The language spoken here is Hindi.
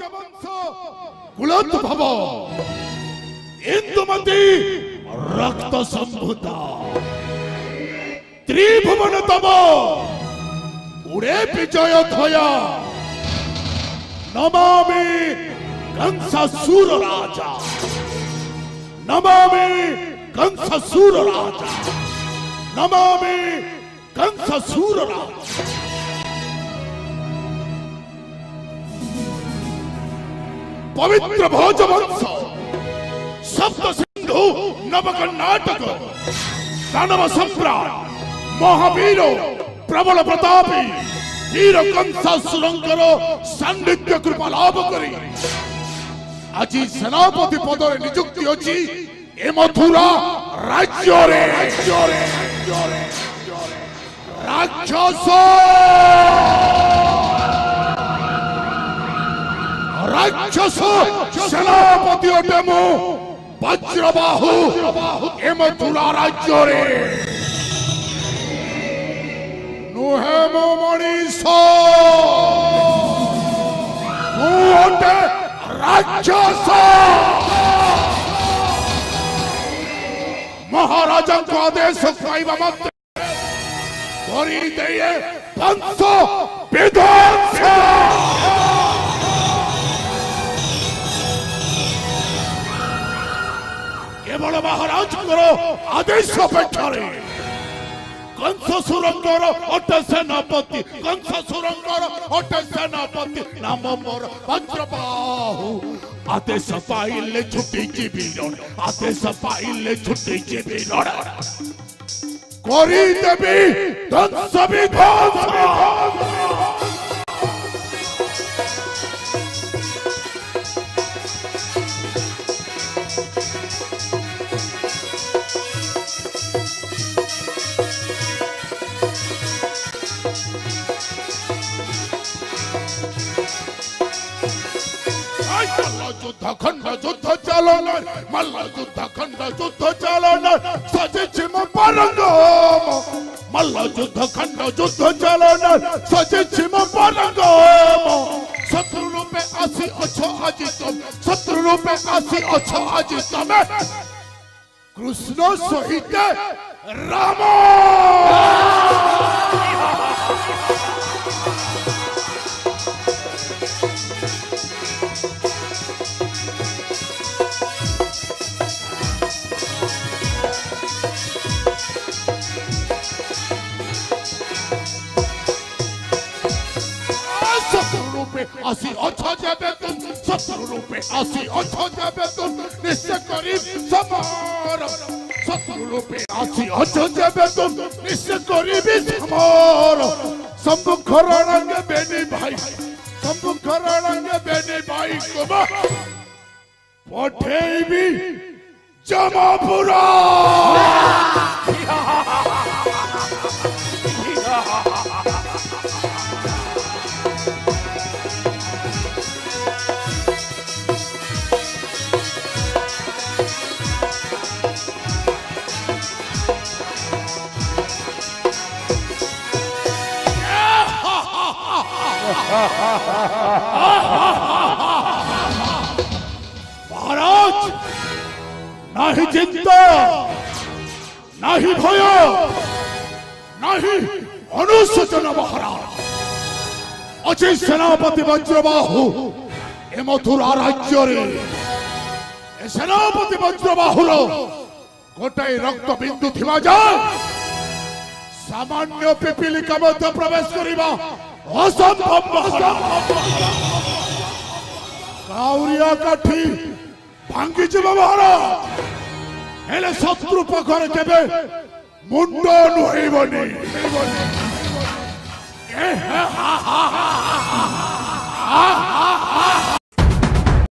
भोजवंश कुलोद्भव इंदुमती रक्त संभूता त्रिभुवन तम उड़े विजय ध्वया नमामि कंसासुर राजा नमामि कंसासुर राजा नमामि कंसासुर राजा पवित्र भोजवंश सप्त सिंधु नव कर्नाटक दानव सम्राट महावीर प्रबल प्रतापी वीर कंसासुरंकर सान्निध्य कृपा लाभ करी आज सेनापति पद नियुक्ति अच्छी ए मथुरा राज्य रे राक्षस राक्षस सेनापति अटे मु वज्रबाहु ए मथुरा राज्य रे नुहे मो मनीष अटे राक्षस महाराजा को आदेश पाइबा मात्र करी दिए वंश विध्वंस केवल महाराज आदेश अपेक्षा कंसासुरंकर अटे सेनापति कंसासुरंकर अटे सेनापति नाम मोर वज्रबाहु आदेश पाइले छुट्टी जीवी लड़े आदेश पाइले छुट्टी जीवी लड़े करी देवी ध्वंस विध्वंस युद्ध चलन मल्ल युद्ध खंड युद्ध चलन सजिचिम परंगम मल्ल युद्ध खंड युद्ध चलन सजिचिम परंगम शत्रु रूपे आसी अच्छो आज तुम शत्रु रूपे आसी अच्छो आज तुम कृष्ण सहित राम आसी अच्छा जाबे तुम शत्रु रूपे आसी अच्छा जाबे तुम निश्चय करीब समार शत्रु रूपे आसी अच्छा जाबे तुम निश्चय करीब समार सम्मुख रणंग बेनी भाई सम्मुख रणंग बेनी भाई को पठेबी जमापुरा महाराज नहीं चिंता नहीं भय नहीं अनुशोचना महाराज अच्छे सेनापति वज्रबाहु ए मथुरा राज्य रे सेनापति वज्रबाहुर गोटे रक्त बिंदु थिबा जाय सामान्य पिपीलिका मध्य प्रवेश करिबा असंभव काउरिया काठी भांगी जीव महाराज हेले शत्रु पखर केबे मुंड नुहेबनी ए हा हा हा हा